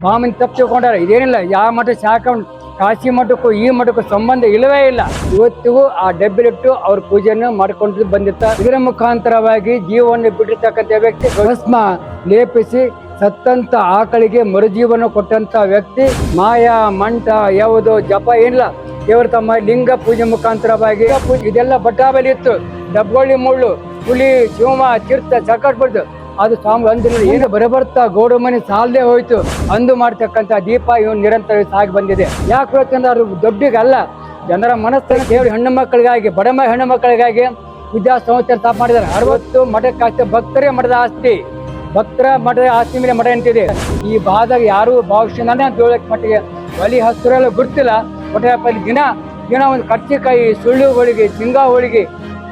ಮಾಮನ್ ತಪ್ಪು ತಿಳ್ಕೊಂಡಾರ. ಇದೇನಿಲ್ಲ, ಯಾವ ಮಠ ಶಾಖ ಕಾಶಿ ಮಠಕ್ಕೂ ಈ ಮಠಕ್ಕೂ ಸಂಬಂಧ ಇಲ್ಲವೇ ಇಲ್ಲ. ಇವತ್ತಿಗೂ ಆ ಡಬ್ಬಿಲಿಟ್ಟು ಅವ್ರ ಪೂಜೆಯನ್ನು ಮಾಡಿಕೊಂಡು ಬಂದಿತ್ತ. ಇದರ ಮುಖಾಂತರವಾಗಿ ಜೀವವನ್ನು ಬಿಟ್ಟಿರ್ತಕ್ಕಂಥ ವ್ಯಕ್ತಿ, ಭಸ್ಮ ಲೇಪಿಸಿ ಸತ್ತಂತ ಆಕಳಿಗೆ ಮರುಜೀವನ ಕೊಟ್ಟಂತ ವ್ಯಕ್ತಿ. ಮಾಯಾ ಮಂಟ ಯಾವುದೋ ಜಪ ಏನಿಲ್ಲ, ದೇವರು ತಮ್ಮ ಲಿಂಗ ಪೂಜೆ ಮುಖಾಂತರವಾಗಿ ಇದೆಲ್ಲ ಬಟ್ಟಾಬಲಿ ಇತ್ತು. ಡಬ್ಗೊಳ್ಳಿ ಮುಳ್ಳು, ಹುಲಿ, ಶಿವಮ, ತೀರ್ಥ ಚಕಟ್ ಬಿಡ್ತು. ಅದು ಸ್ವಾಮಿ ಅಂದಿನ ಏನು ಬರಬರ್ತಾ ಗೌಡ ಮನೆ ಸಾಲದೆ ಹೋಯ್ತು ಅಂದು ಮಾಡ್ತಕ್ಕಂಥ ದೀಪ ಇವನು ನಿರಂತರ ಸಾಗಿ ಬಂದಿದೆ. ಯಾಕೆ ಹೇಳ್ತಂದ್ರೆ ಅದು ದೊಡ್ಡಗಲ್ಲ, ಜನರ ಮನಸ್ಸಲ್ಲಿ ದೇವ್ರ ಹೆಣ್ಣು ಮಕ್ಕಳಿಗಾಗಿ, ಬಡಮ ಹೆಣ್ಣು ಮಕ್ಕಳಿಗಾಗಿ ವಿದ್ಯಾ ಸಂಸ್ಥೆ ಸ್ಥಾಪ ಮಾಡಿದ್ದಾರೆ. 60 ಮಠಕ್ಕೆ ಭಕ್ತರೇ ಮಠದ ಆಸ್ತಿ, ಭಕ್ತರ ಮಠದ ಆಸ್ತಿ ಮೇಲೆ ಮಠ ಅಂತಿದೆ. ಈ ಭಾಗದಾಗ ಯಾರು ಭಾವಿಸ್ತಾನೆ ಅಂತ ಹೇಳಕ್ ಮಟ್ಟಿಗೆ ಒಲಿ ಹಸ್ತರೆಲ್ಲ ಗುರ್ತಿಲ್ಲ. ಹೊಟ್ಟೆಪಲ್ಲಿ ದಿನ ಒಂದು ಕರ್ಚಿಕಾಯಿ, ಸುಳ್ಳು ಹೋಳಿಗೆ, ಶೇಂಗಾ ಹೋಳಿಗೆ,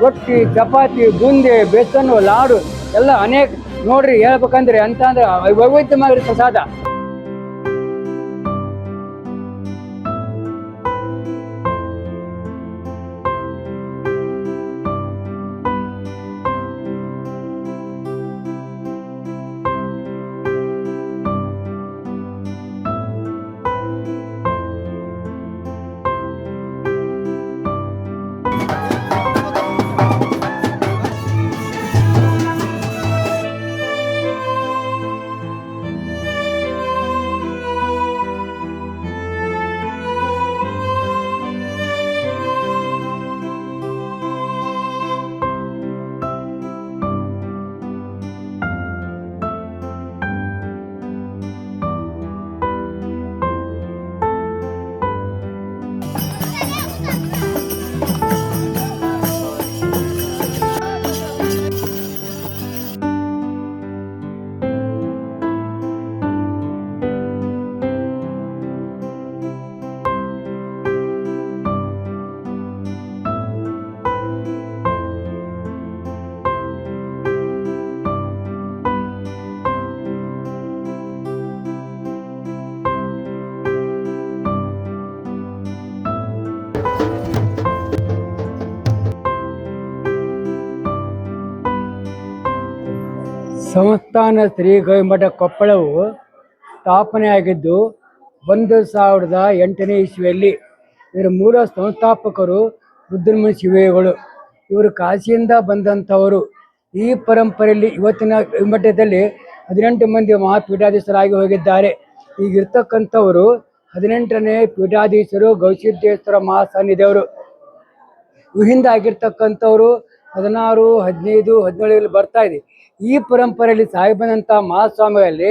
ರೊಟ್ಟಿ, ಚಪಾತಿ, ಬೂಂದೆ, ಬೇಸನ್ನು, ಲಾಡು ಎಲ್ಲ ಅನೇಕ ನೋಡ್ರಿ. ಹೇಳ್ಬೇಕಂದ್ರೆ ಅಂತ ಅಂದ್ರೆ ವೈವಿಧ್ಯವಾಗಿರೋ ಪ್ರಸಾದ. ಸಂಸ್ಥಾನ ಶ್ರೀ ಗವಿಮಠ ಕೊಪ್ಪಳವು ಸ್ಥಾಪನೆಯಾಗಿದ್ದು 1008ನೇ ಇಸ್ವಿಯಲ್ಲಿ. ಇದರ ಮೂಲ ಸಂಸ್ಥಾಪಕರು ರುದ್ರಮುನಿ ಶಿವಯೋಗಿಗಳು. ಇವರು ಕಾಶಿಯಿಂದ ಬಂದಂಥವರು. ಈ ಪರಂಪರೆಯಲ್ಲಿ ಇವತ್ತಿನ ಮಠದಲ್ಲಿ 18 ಮಂದಿ ಮಹಾಪೀಠಾಧೀಶರಾಗಿ ಹೋಗಿದ್ದಾರೆ. ಈಗಿರ್ತಕ್ಕಂಥವರು 18ನೇ ಪೀಠಾಧೀಶರು ಗವಿಸಿದ್ದೇಶ್ವರ ಮಹಾಸನ್ನಿಧಿಯವರು. ಹಿಂದೆ ಆಗಿರ್ತಕ್ಕಂಥವ್ರು 16, 15, 17 ಬರ್ತಾ ಇದೆ. ಈ ಪರಂಪರೆಯಲ್ಲಿ ಸಾಗಿ ಬಂದಂಥ ಮಹಾಸ್ವಾಮಿಗಳಲ್ಲಿ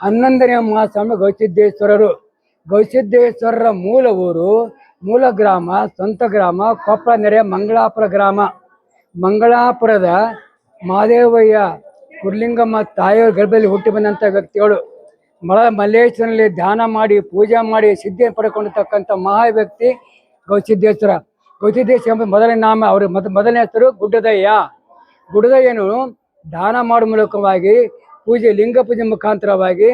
11ನೇ ಮಹಾಸ್ವಾಮಿ ಗವಿಸಿದ್ದೇಶ್ವರರು. ಗವಿಸಿದ್ದೇಶ್ವರರ ಮೂಲ ಊರು, ಮೂಲ ಗ್ರಾಮ, ಸ್ವಂತ ಗ್ರಾಮ ಕೊಪ್ಪಳ ನೆರೆ ಮಂಗಳಾಪುರ ಗ್ರಾಮ. ಮಂಗಳಾಪುರದ ಮಹಾದೇವಯ್ಯ ಕುರ್ಲಿಂಗಮ್ಮ ತಾಯಿಯವ್ರ ಗರ್ಭದಲ್ಲಿ ಹುಟ್ಟಿ ಬಂದಂಥ ವ್ಯಕ್ತಿಗಳು. ಮಲ್ಲೇಶ್ವರಲ್ಲಿ ಧ್ಯಾನ ಮಾಡಿ ಪೂಜೆ ಮಾಡಿ ಸಿದ್ಧಿ ಪಡ್ಕೊಂಡಿರ್ತಕ್ಕಂಥ ಮಹಾ ವ್ಯಕ್ತಿ ಗವಿಸಿದ್ದೇಶ್ವರ. ಗವಿಸಿದ್ದೇಶ್ವರ ಎಂಬ ಮೊದಲನೇ ನಾಮ. ಅವ್ರ ಮೊದಲನೇ ಹೆಸರು ಗುಡ್ಡದಯ್ಯ. ಗುಡ್ಡದಯ್ಯನು ದಾನ ಮಾಡುವ ಮೂಲಕವಾಗಿ ಪೂಜೆ, ಲಿಂಗ ಪೂಜೆ ಮುಖಾಂತರವಾಗಿ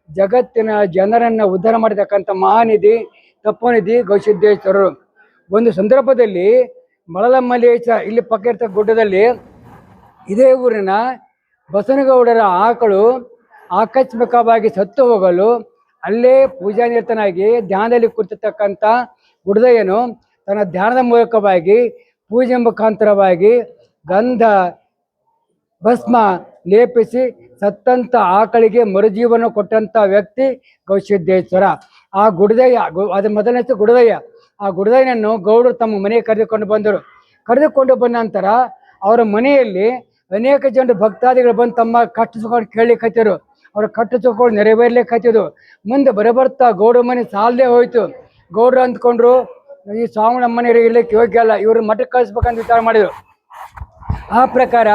ಜಗತ್ತಿನ ಜನರನ್ನು ಉದ್ಧಾರ ಮಾಡತಕ್ಕಂಥ ಮಹಾನಿಧಿ, ತಪೋನಿಧಿ ಗವಿಸಿದ್ದೇಶ್ವರರು. ಒಂದು ಸಂದರ್ಭದಲ್ಲಿ ಮಳಲಮಲ್ಲೇಶ ಇಲ್ಲಿ ಪಕ್ಕ ಇರ್ತಕ್ಕ ಗುಡ್ಡದಲ್ಲಿ ಇದೇ ಊರಿನ ಬಸನಗೌಡರ ಆಕಳು ಆಕಸ್ಮಿಕವಾಗಿ ಸತ್ತು ಹೋಗಲು ಅಲ್ಲೇ ಪೂಜಾ ನಿರತನಾಗಿ ಧ್ಯಾನದಲ್ಲಿ ಕುಳಿತಿರ್ತಕ್ಕಂಥ ಗುಡ್ಡದಯ್ಯನು ತನ್ನ ಧ್ಯಾನದ ಮೂಲಕವಾಗಿ ಪೂಜೆ ಮುಖಾಂತರವಾಗಿ ಗಂಧ ಭಸ್ಮ ಲೇಪಿಸಿ ಸತ್ತಂತ ಆಕಳಿಗೆ ಮರುಜೀವನ ಕೊಟ್ಟಂತ ವ್ಯಕ್ತಿ ಗವಿಸಿದ್ದೇಶ್ವರ. ಆ ಗುಡ್ಡದಯ್ಯ, ಅದು ಮೊದಲನೇ ಹೆಸರು ಗುಡ್ಡದಯ್ಯ. ಆ ಗುಡ್ಡದಯ್ಯನನ್ನು ಗೌಡರು ತಮ್ಮ ಮನೆಗೆ ಕರೆದುಕೊಂಡು ಬಂದರು. ಕರೆದುಕೊಂಡು ಬಂದ ನಂತರ ಅವರ ಮನೆಯಲ್ಲಿ ಅನೇಕ ಜನರು ಭಕ್ತಾದಿಗಳು ಬಂದು ತಮ್ಮ ಕಷ್ಟ ಸುಖ ಕೇಳಲಿಕ್ಕೆ ಹತ್ತಿರು. ಅವರ ಕಷ್ಟ ಸುಖಗಳು ನೆರವೇರ್ಲಿಕ್ಕೆ ಹತ್ತಿದ್ರು. ಮುಂದೆ ಬರಬರ್ತಾ ಗೌಡ ಮನೆ ಸಾಲದೆ ಹೋಯ್ತು. ಗೌಡರು ಅಂದ್ಕೊಂಡ್ರು, ಈ ಸ್ವಾಮಿ ನಮ್ಮ ಮನೆಯವರಿಗೆ ಇರ್ಲಿಕ್ಕೆ ಯೋಗ್ಯ ಅಲ್ಲ, ಇವರು ಮಠಕ್ಕೆ ಕಳಿಸ್ಬೇಕಂತ ವಿಚಾರ ಮಾಡಿದರು. ಆ ಪ್ರಕಾರ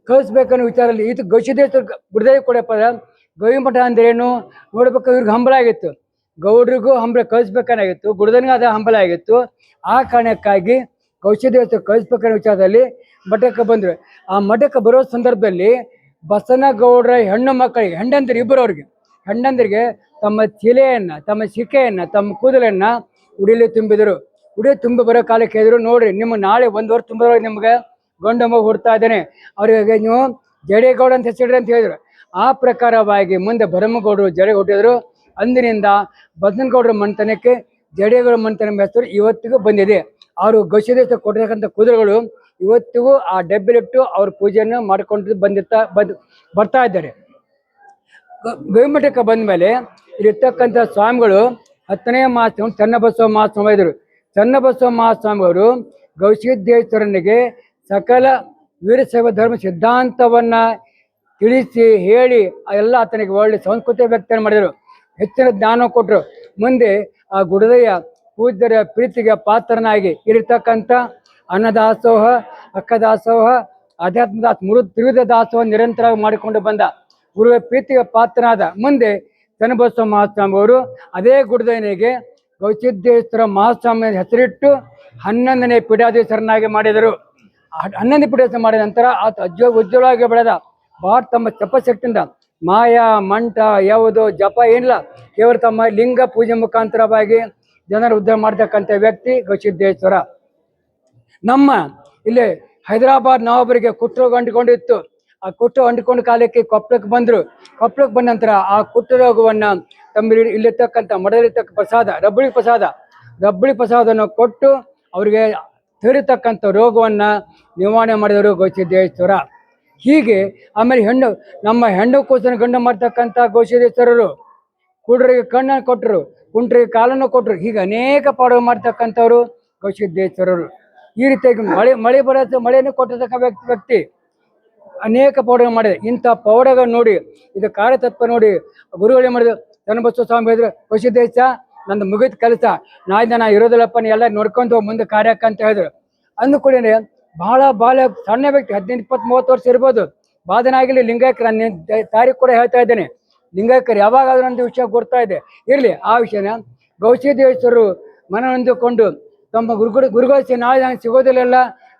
ಕಳಿಸ್ಬೇಕನ್ನೋ ವಿಚಾರದಲ್ಲಿ ಇದು ಗವಿಸಿದ್ದೇಶ್ವರ ಗುಡ್ಡದಯ್ಯ ಕೊಡಪ್ಪ ಗವಿಮಠ ಅಂದ್ರೇನು ನೋಡ್ಬೇಕು. ಇವ್ರಿಗೆ ಹಂಬಲ ಆಗಿತ್ತು, ಗೌಡ್ರಿಗೂ ಹಂಬಲ ಕಳಿಸ್ಬೇಕನ್ನಾಗಿತ್ತು, ಗುಡ್ದನಿಗೂ ಅದೇ ಹಂಬಲ ಆಗಿತ್ತು. ಆ ಕಾರಣಕ್ಕಾಗಿ ಗವಿಸಿದ್ದೇಶ್ವರ ಕಳಿಸ್ಬೇಕನ್ನೋ ವಿಚಾರದಲ್ಲಿ ಮಠಕ್ಕೆ ಬಂದರು. ಆ ಮಠಕ್ಕೆ ಬರೋ ಸಂದರ್ಭದಲ್ಲಿ ಬಸನಗೌಡರ ಹೆಣ್ಣು ಮಕ್ಕಳಿಗೆ, ಹೆಂಡಂದಿರು ಇಬ್ಬರು, ಅವ್ರಿಗೆ ಹೆಂಡಂದಿರಿಗೆ ತಮ್ಮ ಚಿಲೆಯನ್ನು, ತಮ್ಮ ಶಿಕೆಯನ್ನು, ತಮ್ಮ ಕೂದಲನ್ನು ಉಡಿಲಿ ತುಂಬಿದರು. ಉಡಿ ತುಂಬಿ ಬರೋ ಕಾಲಕ್ಕೆ ಹೇಳಿದ್ರು, ನೋಡ್ರಿ ನಿಮ್ಮ ನಾಳೆ 1 ವರ್ಷ ತುಂಬಿದೊಳಗೆ ನಿಮ್ಗೆ ಗಂಡು ಮಗು ಹುಡ್ತಾ ಇದ್ದೇನೆ, ಅವ್ರಿಗೆ ನೀವು ಜಡೇಗೌಡ ಅಂತ ಹೆಸರಿಡ್ರಿ ಅಂತ ಹೇಳಿದ್ರು. ಆ ಪ್ರಕಾರವಾಗಿ ಮುಂದೆ ಭರಮಗೌಡರು ಜಡೆ ಹುಟ್ಟಿದ್ರು. ಅಂದಿನಿಂದ ಬಸನಗೌಡರ ಮನೆತನಕ್ಕೆ ಜಡೆಗಳ ಮನೆತನ ಹೆಸರು ಇವತ್ತಿಗೂ ಬಂದಿದೆ. ಅವರು ಗವಿಸಿದ್ದೇಶ್ವರ ಕೊಟ್ಟಿರ್ತಕ್ಕಂಥ ಕುದುರೆಗಳು ಇವತ್ತಿಗೂ ಆ ಡಬ್ಬಿಲಿಟ್ಟು ಅವ್ರ ಪೂಜೆಯನ್ನು ಮಾಡಿಕೊಂಡು ಬರ್ತಾ ಇದ್ದಾರೆ. ಗವಿಮಠಕ್ಕೆ ಬಂದ ಮೇಲೆ ಇಲ್ಲಿರ್ತಕ್ಕಂಥ ಸ್ವಾಮಿಗಳು 10ನೇ ಮಹಾಸ್ವಾಮಿ ಚನ್ನಬಸವ ಮಹಾಸ್ವಾಮಿ ಇದ್ದರು. ಚನ್ನಬಸವ ಮಹಾಸ್ವಾಮಿಯವರು ಗವಿಸಿದ್ದೇಶ್ವರನಿಗೆ ಸಕಲ ವೀರಶೈವ ಧರ್ಮ ಸಿದ್ಧಾಂತವನ್ನ ತಿಳಿಸಿ ಹೇಳಿ ಎಲ್ಲ ಆತನಿಗೆ ಒಳ್ಳೆ ಸಂಸ್ಕೃತಿ ವ್ಯಕ್ತ ಮಾಡಿದರು. ಹೆಚ್ಚಿನ ಜ್ಞಾನ ಕೊಟ್ಟರು. ಮುಂದೆ ಆ ಗುಡದಯ್ಯ ಪೂಜ್ಯರ ಪ್ರೀತಿಗೆ ಪಾತ್ರನಾಗಿ ಇರತಕ್ಕಂಥ ಅನ್ನದಾಸೋಹ, ಅಕ್ಕದಾಸೋಹ, ಅಧ್ಯಾತ್ಮದಾಸ, ತ್ರಿವಿಧ ದಾಸೋಹ ನಿರಂತರವಾಗಿ ಮಾಡಿಕೊಂಡು ಬಂದ. ಗುರುಗಳ ಪ್ರೀತಿಗೆ ಪಾತ್ರನಾದ. ಮುಂದೆ ಚನ್ನಬಸವ ಮಹಾಸ್ವಾಮಿ ಅವರು ಅದೇ ಗುಡದಯ್ಯನಿಗೆ ಗವಿಸಿದ್ದೇಶ್ವರ ಮಹಾಸ್ವಾಮಿ ಹೆಸರಿಟ್ಟು 11ನೇ ಪೀಠಾಧೀಶ್ವರನಾಗಿ ಮಾಡಿದರು. 11ನೇ ಪೀಠಾಧೀಶ್ವರ ಮಾಡಿದ ನಂತರ ಆತ ಉಜ್ವಲವಾಗಿ ಬೆಳೆದ. ಬಹಳ ತಮ್ಮ ತಪಶಕ್ತಿಯಿಂದ ಮಾಯಾ ಮಂಟ ಯಾವುದು ಜಪ ಏನಿಲ್ಲ, ಕೇವಲ ತಮ್ಮ ಲಿಂಗ ಪೂಜೆ ಮುಖಾಂತರವಾಗಿ ಜನರ ಉದ್ಧಾರ ಮಾಡ್ತಕ್ಕಂಥ ವ್ಯಕ್ತಿ ಗವಿಸಿದ್ದೇಶ್ವರ. ನಮ್ಮ ಇಲ್ಲಿ ಹೈದರಾಬಾದ್ ನವಾಬರಿಗೆ ಕುಷ್ಠರೋಗ ಅಂಟಿಕೊಂಡಿತ್ತು. ಆ ಕುಷ್ಠ ಅಂಟಿಕೊಂಡ ಕಾಲಕ್ಕೆ ಕೊಪ್ಪಳಕ್ಕೆ ಬಂದರು. ಕೊಪ್ಪಳಕ್ಕೆ ಬಂದ ನಂತರ ಆ ಕುಷ್ಠರೋಗವನ್ನು ತಮ್ಮ ಇಲ್ಲಿರ್ತಕ್ಕಂಥ ಮಠದಲ್ಲಿರ್ತಕ್ಕ ಪ್ರಸಾದ ರಬ್ಬಳಿ ಪ್ರಸಾದವನ್ನು ಕೊಟ್ಟು ಅವರಿಗೆ ತಿರುತಕ್ಕಂಥ ರೋಗವನ್ನು ನಿವಾರಣೆ ಮಾಡಿದರು ಗವಿಸಿದ್ದೇಶ್ವರ. ಹೀಗೆ ಆಮೇಲೆ ನಮ್ಮ ಹೆಣ್ಣು ಕೂಸನ್ನು ಗಂಡು ಮಾಡ್ತಕ್ಕಂಥ ಗವಿಸಿದ್ದೇಶ್ವರರು, ಕುಡ್ರಿಗೆ ಕಣ್ಣನ್ನು ಕೊಟ್ಟರು, ಕುಂಟ್ರಿಗೆ ಕಾಲನ್ನು ಕೊಟ್ಟರು. ಹೀಗೆ ಅನೇಕ ಪಾಡು ಮಾಡ್ತಕ್ಕಂಥವ್ರು ಗವಿಸಿದ್ದೇಶ್ವರರು. ಈ ರೀತಿಯಾಗಿ ಮಳೆ ಮಳೆಯನ್ನು ಕೊಟ್ಟಿರ್ತಕ್ಕ ವ್ಯಕ್ತಿ ಅನೇಕ ಪೌಡಗಳು ಮಾಡಿದೆ. ಇಂಥ ಪೌಡಗಳು ನೋಡಿ, ಇದು ಕಾರ್ಯತತ್ವ ನೋಡಿ ಗುರುಗಳೇ ಮಾಡಿದ್ರು. ಚನ್ನಬಸವ ಸ್ವಾಮಿ ಹೇಳಿದ್ರು, ಗವಿಸಿದ್ದೇಶ ನಂದು ಮುಗಿದ ಕೆಲಸ, ನಾ ಇರೋದಿಲ್ಲಪ್ಪ, ನೀ ಎಲ್ಲ ನೋಡ್ಕೊಂಡು ಮುಂದೆ ಕಾರ್ಯಕ್ಕೆ ಅಂತ ಹೇಳಿದ್ರು. ಅಂದುಕೊಳ್ಳಿ ಬಹಳ ಸಣ್ಣ ವ್ಯಕ್ತಿ, 18-20-30 ವರ್ಷ ಇರ್ಬೋದು. ಬಾಧನಾಗಿಲ್ಲ ಲಿಂಗಾಯಕರು. ನಾನು ತಾರೀಕು ಕೂಡ ಹೇಳ್ತಾ ಇದ್ದೇನೆ. ಲಿಂಗಾಯಕರು ಯಾವಾಗಾದ್ರೂ ಒಂದು ವಿಷಯ ಗೊತ್ತಾ ಇದೆ ಇರಲಿ. ಆ ವಿಷಯನ ಗವಿಸಿದ್ದೇಶ್ವರರು ಮನನೊಂದುಕೊಂಡು ತಮ್ಮ ಗುರುಗಳ ನಾಳೆ ನಂಗೆ ಸಿಗೋದಿಲ್ಲ,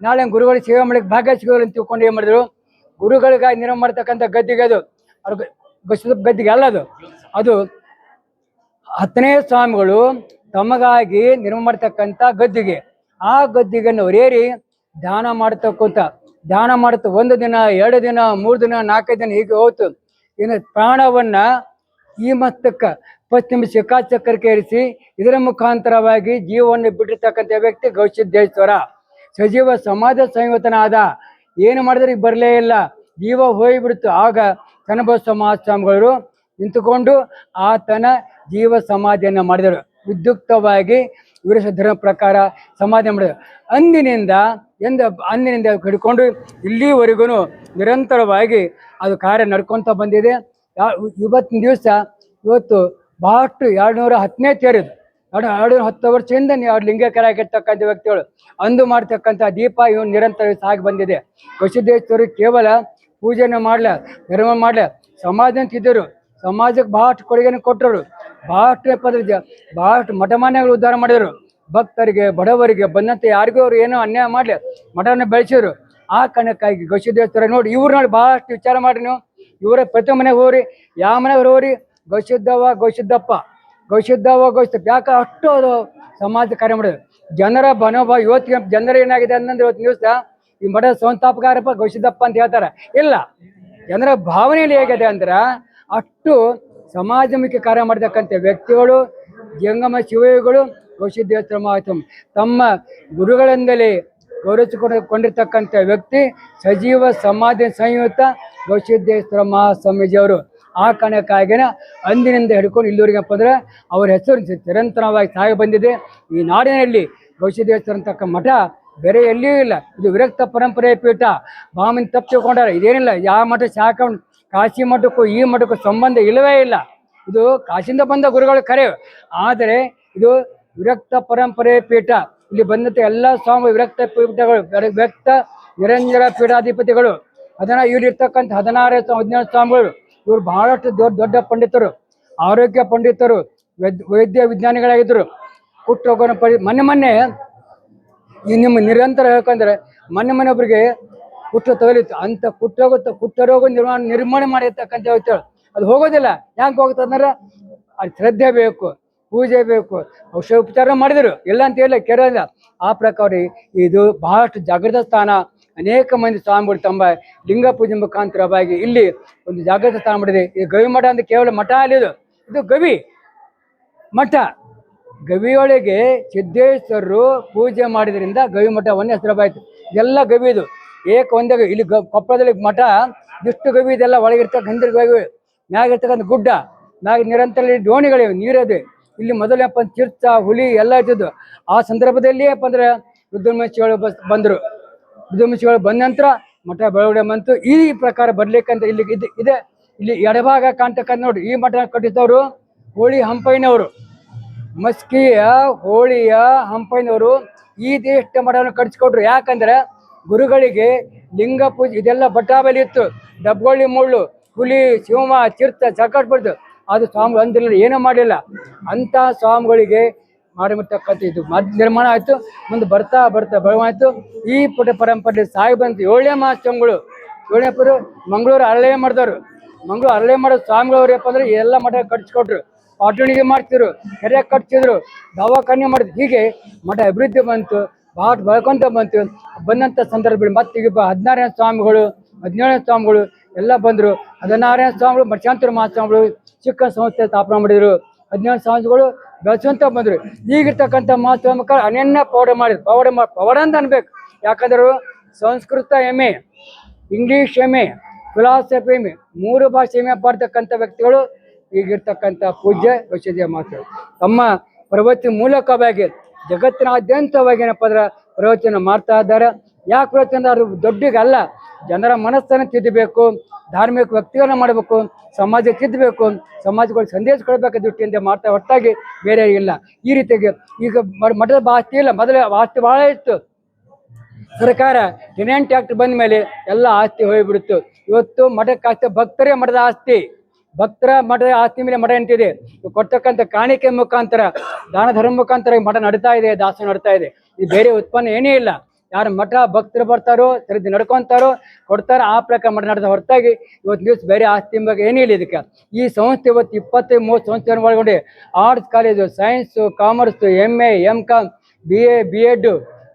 ನಾಳೆ ಗುರುಗಳಿಗೆ ಸೇವೆ ಮಾಡಲಿಕ್ಕೆ ಭಾಗ್ಯ ಸಿಗೋದಿಲ್ಲ ಅಂತ ತಿಳ್ಕೊಂಡು ಏನು ಮಾಡಿದ್ರು, ಗುರುಗಳಿಗಾಗಿ ನಿರ್ಮಾಣ ಮಾಡ್ತಕ್ಕಂಥ ಗದ್ದಿಗೆ ಅದು ಗದ್ದಿಗೆ ಅಲ್ಲ, ಅದು 10ನೇ ಸ್ವಾಮಿಗಳು ತಮಗಾಗಿ ನಿರ್ಮಾಣ ಮಾಡ್ತಕ್ಕಂಥ ಗದ್ದಿಗೆ. ಆ ಗದ್ದಿಗೆಯನ್ನು ಅವರೇರಿ ಧ್ಯಾನ ಮಾಡ್ತಕ್ಕಂಥ ಮಾಡುತ್ತ 1 ದಿನ 2 ದಿನ 3 ದಿನ 4 ದಿನ ಹೀಗೆ ಹೋಯ್ತು. ಏನು ಪ್ರಾಣವನ್ನ ಈ ಮಸ್ತಕ್ಕ ಪಶ್ಚಿಮ ಶಿಖಾಚಕ್ರಕ್ಕೆ ಏರಿಸಿ ಇದರ ಮುಖಾಂತರವಾಗಿ ಜೀವವನ್ನು ಬಿಟ್ಟಿರ್ತಕ್ಕಂಥ ವ್ಯಕ್ತಿ ಗವಿಸಿದ್ದೇಶ್ವರ. ಸಜೀವ ಸಮಾಜ ಸಂಯುತನಾದ. ಏನು ಮಾಡಿದ್ರೆ ಬರಲೇ ಇಲ್ಲ, ಜೀವ ಹೋಗಿಬಿಡ್ತು. ಆಗ ಚನ್ನಬಸವ ಮಹಾಸ್ವಾಮಿಗಳು ನಿಂತುಕೊಂಡು ಆತನ ಜೀವ ಸಮಾಧಿಯನ್ನು ಮಾಡಿದರು. ವಿದ್ಯುಕ್ತವಾಗಿ ವೀರ ಧರ್ಮ ಪ್ರಕಾರ ಸಮಾಧಿ ಮಾಡಿದರು. ಅಂದಿನಿಂದ ಹಿಡ್ಕೊಂಡು ಇಲ್ಲಿವರೆಗೂ ನಿರಂತರವಾಗಿ ಅದು ಕಾರ್ಯ ನಡ್ಕೊತ ಬಂದಿದೆ. ಇವತ್ತಿನ ದಿವಸ ಇವತ್ತು ಬಹಳಷ್ಟು 210ನೇ ತೇರಿದು. 210 ವರ್ಷದಿಂದ ಲಿಂಗೈಕ್ಯರಾಗಿರ್ತಕ್ಕಂಥ ವ್ಯಕ್ತಿಗಳು ಅಂದು ಮಾಡ್ತಕ್ಕಂಥ ದೀಪ ಇವು ನಿರಂತರ ಸಾಗಿ ಬಂದಿದೆ. ಗವಿಸಿದ್ದೇಶ್ವರ ಕೇವಲ ಪೂಜೆಯನ್ನು ಮಾಡಲ, ಧರ್ಮ ಮಾಡಲ, ಸಮಾಜ ಅಂತಿದ್ದರು. ಸಮಾಜಕ್ಕೆ ಬಹಳಷ್ಟು ಕೊಡುಗೆಯನ್ನು ಕೊಟ್ಟರು. ಬಹಳಷ್ಟು ಮಠಮಾನ್ಯಗಳು ಉದ್ಧಾರ ಮಾಡಿದರು. ಭಕ್ತರಿಗೆ, ಬಡವರಿಗೆ ಬಂದಂತೆ ಯಾರಿಗೂ ಅವರು ಏನೋ ಅನ್ಯಾಯ ಮಾಡಲಿ ಮಠವನ್ನು ಬೆಳೆಸಿದ್ರು. ಆ ಕಾರಣಕ್ಕಾಗಿ ಗವಿಸಿದ್ದೇಶ್ವರ ನೋಡಿ, ಇವ್ರು ನೋಡಿ ಬಹಳಷ್ಟು ವಿಚಾರ ಮಾಡಿ ನೀವು. ಇವರ ಪ್ರತಿ ಮನೆಗೆ ಹೋಗ್ರಿ, ಯಾವ ಮನೆಗೆ ಹೋಗ್ರಿ, ಗವಿಸಿದ್ದಪ್ಪ ಯಾಕೆ ಅಷ್ಟು ಅದು ಸಮಾಜ ಕಾರ್ಯ ಮಾಡಿದ್ರು. ಜನರ ಮನೋಭಾವ ಇವತ್ತಿಗೆ ಜನರ ಏನಾಗಿದೆ ಅಂತಂದ್ರೆ ಇವತ್ತು ದಿವಸ ಈ ಮಠ ಸಂಸ್ಥಾಪಕಾರಪ್ಪ ಗವಿಸಿದ್ದಪ್ಪ ಅಂತ ಹೇಳ್ತಾರೆ. ಇಲ್ಲ, ಜನರ ಭಾವನೆಯಲ್ಲಿ ಹೇಗಿದೆ ಅಂದ್ರೆ ಅಷ್ಟು ಸಮಾಜಮುಖಿ ಕಾರ್ಯ ಮಾಡತಕ್ಕಂಥ ವ್ಯಕ್ತಿಗಳು ಜಂಗಮ ಶಿವಯೋಗಿಗಳು ಗವಿಸಿದ್ದೇಶ್ವರ ಮಹಾಸ್ವಾಮಿ. ತಮ್ಮ ಗುರುಗಳಿಂದಲೇ ಗೌರವಿಸಿಕೊಂಡಿರ್ತಕ್ಕಂಥ ವ್ಯಕ್ತಿ ಸಜೀವ ಸಮಾಧಿ ಸಂಯುಕ್ತ ಗವಿಸಿದ್ದೇಶ್ವರ ಮಹಾಸ್ವಾಮೀಜಿಯವರು. ಆ ಕಾರಣಕ್ಕಾಗಿನ ಅಂದಿನಿಂದ ಹಿಡ್ಕೊಂಡು ಇಲ್ಲಿವರೆಗಪ್ಪ ಅಂದ್ರೆ ಅವರ ಹೆಸರು ನಿರಂತರವಾಗಿ ಸಾಗಿ ಬಂದಿದೆ. ಈ ನಾಡಿನಲ್ಲಿ ಗವಿಸಿದ್ದೇಶ್ವರ ಅಂತಕ್ಕ ಮಠ ಬೇರೆ ಎಲ್ಲಿಯೂ ಇಲ್ಲ. ಇದು ವಿರಕ್ತ ಪರಂಪರೆಯ ಪೀಠ. ಬಾಮಿನ ತಪ್ಪು ತಿಳ್ಕೊಂಡಾರೆ. ಇದೇನಿಲ್ಲ, ಯಾವ ಮಠ ಶಾಖ ಕಾಶಿ ಮಠಕ್ಕೂ ಈ ಮಠಕ್ಕೂ ಸಂಬಂಧ ಇಲ್ಲವೇ ಇಲ್ಲ. ಇದು ಕಾಶಿಯಿಂದ ಬಂದ ಗುರುಗಳು ಕರೆ, ಆದರೆ ಇದು ವಿರಕ್ತ ಪರಂಪರೆಯ ಪೀಠ. ಇಲ್ಲಿ ಬಂದಂಥ ಎಲ್ಲ ಸ್ವಾಮಿ ವಿರಕ್ತ ಪೀಠಗಳು, ವಿರಕ್ತ ನಿರಂಜನ ಪೀಠಾಧಿಪತಿಗಳು. ಇಲ್ಲಿರ್ತಕ್ಕಂಥ 16-17 ಸ್ವಾಮಿಗಳು ಇವರು ಬಹಳಷ್ಟು ದೊಡ್ಡ ಪಂಡಿತರು, ಆರೋಗ್ಯ ಪಂಡಿತರು, ವೈದ್ಯ ವಿಜ್ಞಾನಿಗಳಾಗಿದ್ದರು. ಕುಷ್ಠರೋಗನ ಮೊನ್ನೆ ಈ ನಿಮ್ಮ ನಿರಂತರ ಹೇಳ್ಕೊಂಡ್ರೆ ಮೊನ್ನೆ ಒಬ್ಬರಿಗೆ ಕುಷ್ಠ ತಗಲಿತ್ತು. ಅಂತ ಕುಷ್ಠರೋಗ ನಿರ್ಮಾಣ ಮಾಡಿರ್ತಕ್ಕಂಥ ವ್ಯಕ್ತಿಗಳು ಅದು ಹೋಗೋದಿಲ್ಲ. ಯಾಕೆ ಹೋಗ್ತಂದ್ರೆ ಅದು ಶ್ರದ್ಧೆ ಬೇಕು, ಪೂಜೆ ಬೇಕು, ಔಷಧ ಉಪಚಾರ ಮಾಡಿದರು ಎಲ್ಲ ಅಂತ ಹೇಳಿ ಕೇಳೋದಿಲ್ಲ. ಆ ಪ್ರಕಾರ ಇದು ಬಹಳಷ್ಟು ಜಾಗೃತ ಸ್ಥಾನ. ಅನೇಕ ಮಂದಿ ಸ್ವಾಮಿಗಳು ತಮ್ಮ ಲಿಂಗ ಪೂಜೆ ಮುಖಾಂತರವಾಗಿ ಇಲ್ಲಿ ಒಂದು ಜಾಗೃತ ಸ್ಥಾನ ಮಾಡಿದೆ. ಈ ಗವಿ ಮಠ ಅಂತ ಕೇವಲ ಮಠ ಅಲ್ಲಿದು, ಇದು ಗವಿ. ಮಠ ಗವಿಯೊಳಗೆ ಸಿದ್ದೇಶ್ವರರು ಪೂಜೆ ಮಾಡಿದ್ರಿಂದ ಗವಿ ಮಠವನ್ನು ಹೆಸರಾಯಿತು. ಇದೆಲ್ಲ ಗವಿ ಇದು ಒಂದೇ ಇಲ್ಲಿ ಕೊಪ್ಪಳದಲ್ಲಿ ಮಠ ಇಷ್ಟು ಗವಿ ಇದೆಲ್ಲ ಒಳಗಿರ್ತಕ್ಕ ಹಿಂದಿನ ಗವಿ ಮ್ಯಾಗಿರ್ತಕ್ಕಂಥ ಗುಡ್ಡ ಮ್ಯಾಗ ನಿರಂತರ ಡೋಣಿಗಳಿವೆ ನೀರದೆ. ಇಲ್ಲಿ ಮೊದಲಪ್ಪ ಚಿರ್ಚ ಹುಲಿ ಎಲ್ಲ ಇರ್ತಿದ್ದು. ಆ ಸಂದರ್ಭದಲ್ಲಿ ಏನಪ್ಪ ಅಂದ್ರೆ ರುದ್ರಮಹರ್ಷಿಗಳು ಬಂದರು. ರುದ್ರಮಹರ್ಷಿಗಳು ಬಂದ ನಂತರ ಮಠ ಬೆಳವಣಿಗೆ ಬಂತು. ಈ ಪ್ರಕಾರ ಬರ್ಲಿಕ್ಕಂತ ಇಲ್ಲಿ ಇದೆ. ಇಲ್ಲಿ ಎಡಭಾಗ ಕಾಣ್ತಕ್ಕಂಥ ನೋಡಿ, ಈ ಮಠ ಕಟ್ಟಿದವರು ಹೋಳಿ ಹಂಪಯ್ಯನವರು, ಮಸ್ಕಿಯ ಹೋಳಿಯ ಹಂಪಯ್ಯನವರು ಈ ದೇಶ ಮಠವನ್ನು ಕಟ್ಟಿಸ್ಕೊಟ್ರು. ಯಾಕಂದ್ರೆ ಗುರುಗಳಿಗೆ ಲಿಂಗ ಪೂಜೆ ಇದೆಲ್ಲ ಬಟ್ಟಾಬಲಿ ಇತ್ತು. ಡಬ್ಗೊಳ್ಳಿ ಮುಳ್ಳು, ಹುಲಿ, ಶಿವಮ, ಚಿರ್ತ ಚಕಟ್ ಬಿಡ್ತು. ಅದು ಸ್ವಾಮಿಗಳು ಅಂದಿರಲಿಲ್ಲ, ಏನೂ ಮಾಡಲಿಲ್ಲ. ಅಂಥ ಸ್ವಾಮಿಗಳಿಗೆ ಮಾಡಿರ್ತಕ್ಕಂಥ ಇದು ನಿರ್ಮಾಣ ಆಯಿತು. ಮುಂದೆ ಬರ್ತಾ ಬರ್ತಾ ಬೆಳವಾಯಿತು. ಈ ಪರಂಪರೆ ಸಾಗಿ ಬಂತು. 7ನೇ ಮಹಾಸ್ವಾಮಿಗಳು, 7ನೇ ಪರು ಮಂಗಳೂರು ಅರಳೆ ಮಾಡಿದವರು. ಮಂಗಳೂರು ಅರಳೆ ಮಾಡೋ ಸ್ವಾಮಿಗಳು ಏನಪ್ಪ ಅಂದ್ರೆ ಎಲ್ಲ ಮಠ ಕಟ್ಸ್ಕೊಟ್ರು. ಪಾಟಣಿಗೆ ಮಾಡ್ತಿದ್ರು, ಕೆರೆ ಕಟ್ಸಿದ್ರು, ದವಾಖಾನೆ ಮಾಡಿದ್ರು. ಹೀಗೆ ಮಠ ಅಭಿವೃದ್ಧಿ ಬಂತು, ಭಾಳ ಬೆಳ್ಕೊಂತ ಬಂತು. ಬಂದಂಥ ಸಂದರ್ಭದಲ್ಲಿ ಮತ್ತೆ ಈಗ 16ನೇ ಸ್ವಾಮಿಗಳು, 17ನೇ ಸ್ವಾಮಿಗಳು ಎಲ್ಲ ಬಂದರು. 16ನೇ ಸ್ವಾಮಿಗಳು ಮಠಾಂತರ ಮಹಾಸ್ವಾಮಿಗಳು ಚಿಕ್ಕ ಸಂಸ್ಥೆ ಸ್ಥಾಪನೆ ಮಾಡಿದರು. 17 ಸ್ವಾಮಿಗಳು ಬೆಳೆಸುವಂತ ಬಂದರು. ಈಗಿರ್ತಕ್ಕಂಥ ಮಹಾಸ್ವಾಮಿಗಳು ಅನನ್ಯ ಪವಾಡ ಅಂತ ಅನ್ಬೇಕು. ಯಾಕಂದ್ರೆ ಸಂಸ್ಕೃತ ಎಮ್ಮೆ, ಇಂಗ್ಲೀಷ್ ಎಮ್ಮೆ, ಫಿಲಾಸಫಿ ಎಮ್ಮೆ, 3 ಭಾಷೆ ಎಮ್ಮೆ ಪಡ್ತಕ್ಕಂಥ ವ್ಯಕ್ತಿಗಳು ಈಗಿರ್ತಕ್ಕಂಥ ಪೂಜ್ಯ ವೈಷ್ಣವ ಮಾತರು ತಮ್ಮ ಪ್ರವಚನ ಮೂಲಕವಾಗಿ ಜಗತ್ತಿನಾದ್ಯಂತವಾಗಿ ಏನಪ್ಪ ಅಂದ್ರೆ ಪ್ರವಚನ ಮಾಡ್ತಾ ಇದ್ದಾರೆ. ಯಾಕೆ ಪ್ರವಚನ? ಅವರು ದೊಡ್ಡಗಲ್ಲ, ಜನರ ಮನಸ್ಸನ್ನು ತಿದ್ದಬೇಕು, ಧಾರ್ಮಿಕ ವ್ಯಕ್ತಿಗಳನ್ನ ಮಾಡಬೇಕು, ಸಮಾಜ ತಿದ್ದಬೇಕು, ಸಮಾಜಗಳಿಗೆ ಸಂದೇಶ ಕೊಡಬೇಕು ದೃಷ್ಟಿಯಿಂದ ಮಾಡ್ತಾ ಹೊರತಾಗಿ ಬೇರೆ ಇಲ್ಲ. ಈ ರೀತಿಯಾಗಿ ಈಗ ಮಠದ ಆಸ್ತಿ ಇಲ್ಲ, ಮೊದಲೇ ಆಸ್ತಿ ಭಾಳ ಇತ್ತು. ಸರ್ಕಾರ ಟೆನೆಂಟ್ ಆಕ್ಟ್ ಬಂದ ಮೇಲೆ ಎಲ್ಲ ಆಸ್ತಿ ಹೋಗಿಬಿಡ್ತು. ಇವತ್ತು ಮಠಕ್ಕೆ ಆಸ್ತಿ ಭಕ್ತರೇ ಮಠದ ಆಸ್ತಿ. ಭಕ್ತರ ಮಠದ ಆಸ್ತಿ ಮೇಲೆ ಮಠ ನಿಂತಿದೆ. ಕೊಡ್ತಕ್ಕಂಥ ಕಾಣಿಕೆ ಮುಖಾಂತರ, ದಾನ ಧರ್ಮ ಮುಖಾಂತರ ಮಠ ನಡೀತಾ ಇದೆ, ದಾಸ ನಡ್ತಾ ಇದೆ. ಇದು ಬೇರೆ ಉತ್ಪನ್ನ ಏನೇ ಇಲ್ಲ. ಯಾರು ಮಠ ಭಕ್ತರು ಬರ್ತಾರೋ, ಸರಿದಿ ನಡ್ಕೊತಾರೋ, ಕೊಡ್ತಾರೋ ಆ ಪ್ರಕಾರ ಮಠ ನಡೆದ ಹೊರತಾಗಿ ಇವತ್ತು ದಿವಸ ಬೇರೆ ಆಸ್ತಿ ಬಗ್ಗೆ ಏನೇ ಇಲ್ಲ. ಇದಕ್ಕೆ ಈ ಸಂಸ್ಥೆ ಇವತ್ತು 20-30 ಸಂಸ್ಥೆಯನ್ನು ಒಳಗೊಂಡು arts college, science, commerce, MA, MCom, BA, B.Ed,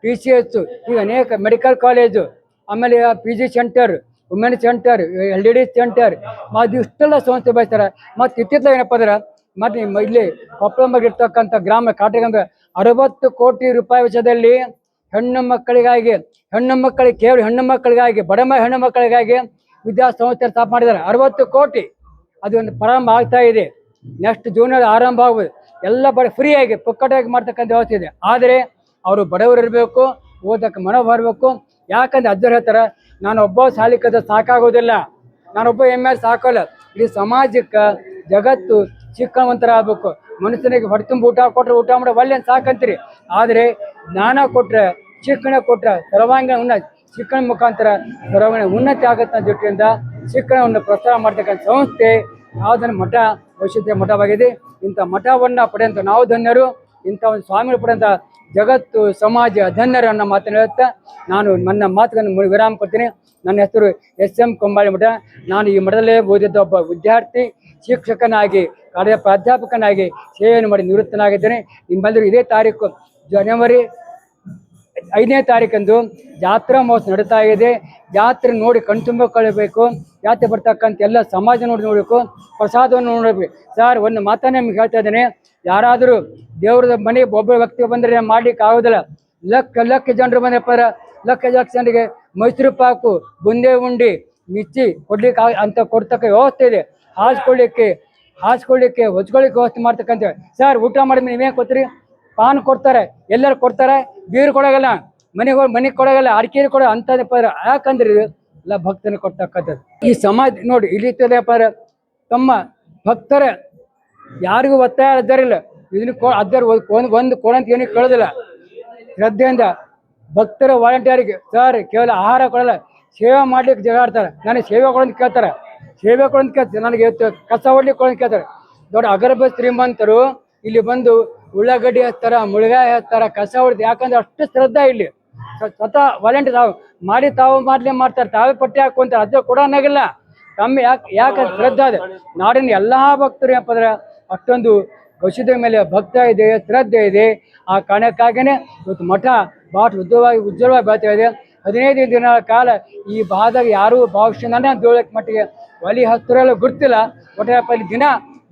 TCS, ಈಗ ಅನೇಕ ಮೆಡಿಕಲ್ ಕಾಲೇಜು, ಆಮೇಲೆ PG centre, women centre, LDD centre, ಅದು ಇಷ್ಟೆಲ್ಲ ಸಂಸ್ಥೆ ಬಯಸ್ತಾರೆ. ಮತ್ತು ಇತ್ತಿತ್ತಲ ಏನಪ್ಪ ಅಂದ್ರೆ ಮತ್ತು ಇಲ್ಲಿ ಕೊಪ್ಪಳ ಬಗ್ಗೆ ಇರ್ತಕ್ಕಂಥ ಗ್ರಾಮ ಕಾಟಗಂಬ 60 ಕೋಟಿ ರೂಪಾಯಿ ವೆಚ್ಚದಲ್ಲಿ ಹೆಣ್ಣು ಮಕ್ಕಳಿಗೆ ಕೇವಲ ಹೆಣ್ಣು ಮಕ್ಕಳಿಗಾಗಿ, ಬಡ ಹೆಣ್ಣು ಮಕ್ಕಳಿಗಾಗಿ ವಿದ್ಯಾಸಂಸ್ಥೆ ಸ್ಥಾಪನೆ ಮಾಡಿದ್ದಾರೆ. 60 ಕೋಟಿ. ಅದು ಒಂದು ಪ್ರಾರಂಭ ಆಗ್ತಾ ಇದೆ. ನೆಕ್ಸ್ಟ್ ಜೂನಲ್ಲಿ ಆರಂಭ ಆಗುವುದು. ಎಲ್ಲ ಫ್ರೀಯಾಗಿ ಪುಕ್ಕಟಾಗಿ ಮಾಡ್ತಕ್ಕಂಥ ವ್ಯವಸ್ಥೆ ಇದೆ. ಆದರೆ ಅವರು ಬಡವರು ಇರಬೇಕು, ಓದಕ್ಕೆ ಮನೋ ಬರಬೇಕು. ಯಾಕಂದ್ರೆ ಅಜ್ಜರು ಹೇಳ್ತಾರೆ, ನಾನು ಒಬ್ಬ ಶಾಲೆ ಕಲಿತ ಸಾಕಾಗೋದಿಲ್ಲ, ನಾನೊಬ್ಬ MA ಸಾಕೋಲ್ಲ. ಇಡೀ ಸಮಾಜಕ್ಕೆ ಜಗತ್ತು ಶಿಕ್ಷಣವಂತರ ಆಗ್ಬೇಕು. ಮನುಷ್ಯನಿಗೆ ಹೊಟ್ಟೆ ತುಂಬ ಊಟ ಕೊಟ್ಟರೆ ಊಟ ಮಾಡೋ ಒಳ್ಳೆ ಸಾಕಂತೀರಿ. ಆದರೆ ಜ್ಞಾನ ಕೊಟ್ಟರೆ, ಶಿಕ್ಷಣ ಕೊಟ್ಟರೆ ಸರ್ವಾಂಗೀಣ ಉನ್ನತಿ, ಶಿಕ್ಷಣ ಮುಖಾಂತರ ಸರ್ವಾಂಗೀಣ ಉನ್ನತಿ ಆಗುತ್ತೆ ಅನ್ನೋ ದೃಷ್ಟಿಯಿಂದ ಶಿಕ್ಷಣವನ್ನು ಪ್ರೋತ್ಸಾಹ ಮಾಡ್ತಕ್ಕಂಥ ಸಂಸ್ಥೆ ಯಾವುದನ್ನು ಮಠ ವೈಷ್ಣವ ಮಠವಾಗಿದೆ. ಇಂಥ ಮಠವನ್ನು ಪಡೆಯುವಂಥ ನಾವು ಧನ್ಯರು. ಇಂಥ ಒಂದು ಸ್ವಾಮಿಗಳು ಪಡೆಯುವಂಥ ಜಗತ್ತು ಸಮಾಜ ಧನ್ಯರು ಅನ್ನೋ ಮಾತನ್ನು ಹೇಳುತ್ತಾ ನಾನು ನನ್ನ ಮಾತುಗಳನ್ನು ವಿರಾಮ ಕೊಡ್ತೀನಿ. ನನ್ನ ಹೆಸರು SM ಕೊಂಬಾಳಿ ಮಠ. ನಾನು ಈ ಮಠದಲ್ಲೇ ಓದಿದ್ದ ಒಬ್ಬ ವಿದ್ಯಾರ್ಥಿ, ಶಿಕ್ಷಕನಾಗಿ, ಕಾರ್ಯ ಪ್ರಾಧ್ಯಾಪಕನಾಗಿ ಸೇವೆಯನ್ನು ಮಾಡಿ ನಿವೃತ್ತನಾಗಿದ್ದೇನೆ. ನಿಮ್ಮೆಲ್ಲರೂ ಇದೇ ತಾರೀಕು ಜನವರಿ 5ನೇ ತಾರೀಕಂದು ಜಾತ್ರಾ ಮಹೋತ್ಸವ ನಡೀತಾ ಇದೆ. ಜಾತ್ರೆ ನೋಡಿ ಕಣ್ತುಂಬಿಕೊಳ್ಳಬೇಕು. ಜಾತ್ರೆ ಬರ್ತಕ್ಕಂಥ ಎಲ್ಲ ಸಮಾಜ ನೋಡಬೇಕು, ಪ್ರಸಾದವನ್ನು ನೋಡಬೇಕು. ಸರ್, ಒಂದು ಮಾತನ್ನೇ ನಿಮ್ಗೆ ಹೇಳ್ತಾ ಇದ್ದೇನೆ. ಯಾರಾದರೂ ದೇವ್ರದ ಮನೆಗೆ ಒಬ್ಬ ವ್ಯಕ್ತಿ ಬಂದರೆ ಮಾಡ್ಲಿಕ್ಕೆ ಆಗೋದಿಲ್ಲ. ಲಕ್ಷ ಜನರು ಬಂದಪ್ಪ, ಲಕ್ಷ ಜನರಿಗೆ ಮೈಸೂರು ಪಾಕು, ಬುಂದೆ ಉಂಡಿ, ಮಿಚ್ಚಿ ಕೊಡ್ಲಿಕ್ಕೆ ಅಂತ ಕೊಡ್ತಕ್ಕ ವ್ಯವಸ್ಥೆ ಇದೆ. ಹಾಸ್ಕೊಳ್ಳಿಕ್ಕೆ ಹೊಚ್ಕೊಳ್ಳಿಕ್ಕೆ ವ್ಯವಸ್ಥೆ ಮಾಡ್ತಕ್ಕಂಥ. ಸರ್, ಊಟ ಮಾಡಿದ್ಮೇಲೆ ನೀವೇನು ಕೊಡ್ತೀರಿ? ಪಾನ್ ಕೊಡ್ತಾರೆ, ಎಲ್ಲರೂ ಕೊಡ್ತಾರೆ, ಬೀರು ಕೊಡೋಗಲ್ಲ, ಮನೆಗೆ ಕೊಡೋಗಲ್ಲ, ಅಡಿಕೆ ಕೊಡೋ ಅಂಥದ್ದಪ್ಪ. ಯಾಕಂದ್ರೆ ಎಲ್ಲ ಭಕ್ತನ ಕೊಡ್ತಕ್ಕಂಥದ್ದು. ಈ ಸಮಾಜ ನೋಡಿ ಇಲ್ಲಿತ್ತದಪ್ಪ, ತಮ್ಮ ಭಕ್ತರ ಯಾರಿಗೂ ಒತ್ತಾಯ ಅದ್ದಾರಿಲ್ಲ. ಇದನ್ನು ಒಂದು ಕೊಡಂತ ಏನಕ್ಕೆ ಕೇಳೋದಿಲ್ಲ. ಶ್ರದ್ಧೆಯಿಂದ ಭಕ್ತರ ವಾಲಂಟಿಯರಿಗೆ ಸರ್ ಕೇವಲ ಆಹಾರ ಕೊಡಲ್ಲ, ಸೇವೆ ಮಾಡ್ಲಿಕ್ಕೆ ಜಗಾಡ್ತಾರೆ. ನನಗೆ ಸೇವೆ ಕೊಡೋಂತ ಕೇಳ್ತಾರೆ, ನನಗೆ ಕಸ ಹೊಡ್ಲಿಕ್ಕೆ ಕೊಡೋಂತ ಕೇಳ್ತಾರೆ. ದೊಡ್ಡ ಅಗರ್ಭ ಶ್ರೀಮಂತರು ಇಲ್ಲಿ ಬಂದು ಉಳ್ಳಾಗಡ್ಡಿ ಹಚ್ತಾರ, ಮುಳುಗಾಯಿ ಹಚ್ತಾರ, ಕಸ ಹೊಡ್ದು. ಯಾಕಂದ್ರೆ ಅಷ್ಟು ಶ್ರದ್ಧೆ ಇಲ್ಲಿ. ಸ್ವತಃ ವಾಲಂಟಿಯರ್ ತಾವು ಮಾಡ್ತಾರೆ, ತಾವೇ ಪಟ್ಟಿ ಹಾಕೊಂತಾರೆ. ಅದು ಕೂಡ ಅನ್ನೋಗಿಲ್ಲ. ಕಮ್ಮಿ ಯಾಕೆ ಶ್ರದ್ಧೆ ಇದೆ. ನಾಡಿನ ಎಲ್ಲ ಭಕ್ತರು ಏನಪ್ಪ ಅಂದ್ರೆ ಅಷ್ಟೊಂದು ಗವಿಸಿದ್ಧ ಮೇಲೆ ಭಕ್ತ ಇದೆ, ಶ್ರದ್ಧೆ ಇದೆ. ಆ ಕಾರಣಕ್ಕಾಗಿಯೇ ಇವತ್ತು ಮಠ ಭಾಳ ಉಜ್ವಲವಾಗಿ ಬೆಳ್ತಾ ಇದೆ. 15 ದಿನಗಳ ಕಾಲ ಈ ಭಾಗದಾಗ ಯಾರೂ ಭಾವಿಸಿ ನನ್ನ ದೇವಳಕ್ಕೆ ಮಟ್ಟಿಗೆ ಒಲಿ ಹತ್ತಿರಲ್ಲ ಗೊತ್ತಿಲ್ಲ. ಒಟ್ಟಪ್ಪ ಇಲ್ಲಿ ದಿನ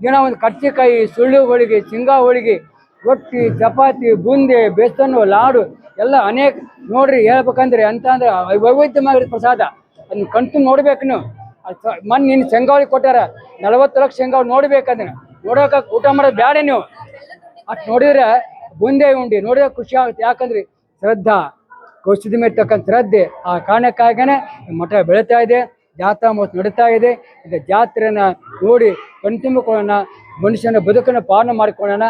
ದಿನ ಒಂದು ಕರ್ಚಿಕಾಯಿ, ಸುಳ್ಳು ಹೋಳಿಗೆ, ಶೇಂಗಾ ಹೋಳಿಗೆ, ರೊಟ್ಟಿ, ಚಪಾತಿ, ಬೂಂದಿ, ಬೇಸನ್ನು, ಲಾಡು ಎಲ್ಲ ಅನೇಕ ನೋಡ್ರಿ. ಹೇಳ್ಬೇಕಂದ್ರೆ ಅಂತ ಅಂದ್ರೆ ವೈವಿಧ್ಯವಾಗಿರೋ ಪ್ರಸಾದ. ಅದನ್ನ ಕಣ್ತು ನೋಡ್ಬೇಕು ನೀವು. ಮೊನ್ನೆ ನಿನ್ನ ಶೇಂಗಾ ಹೋಳಿಗೆ ಕೊಟ್ಟಾರ, 40 ಲಕ್ಷ ಶೇಂಗಾ ನೋಡ್ಬೇಕಂದ್ರೆ ನೋಡೋಕೆ ಊಟ ಮಾಡೋದು ಬೇಡ ನೀವು. ಅಷ್ಟು ನೋಡಿದ್ರೆ ಬೂಂದೇ ಉಂಡಿ ನೋಡಿದ್ರೆ ಖುಷಿ ಆಗುತ್ತೆ. ಯಾಕಂದ್ರೆ ಶ್ರದ್ಧಾ ಕೌಶಲ್ಯ ಮೇಲೆ ತಕ್ಕಂಥ ಶ್ರದ್ಧೆ, ಆ ಕಾರಣಕ್ಕಾಗನೇ ಮಠ ಬೆಳೀತಾ ಇದೆ, ಜಾತ್ರಾ ಮಹೋತ್ಸವ ನಡೀತಾ ಇದೆ. ಈಗ ಜಾತ್ರೆನ ನೋಡಿ ಕಣ್ತುಂಬಿಕೊಳ್ಳೋಣ, ಮನುಷ್ಯನ ಬದುಕನ್ನು ಪಾಲನೆ ಮಾಡಿಕೊಳ್ಳೋಣ.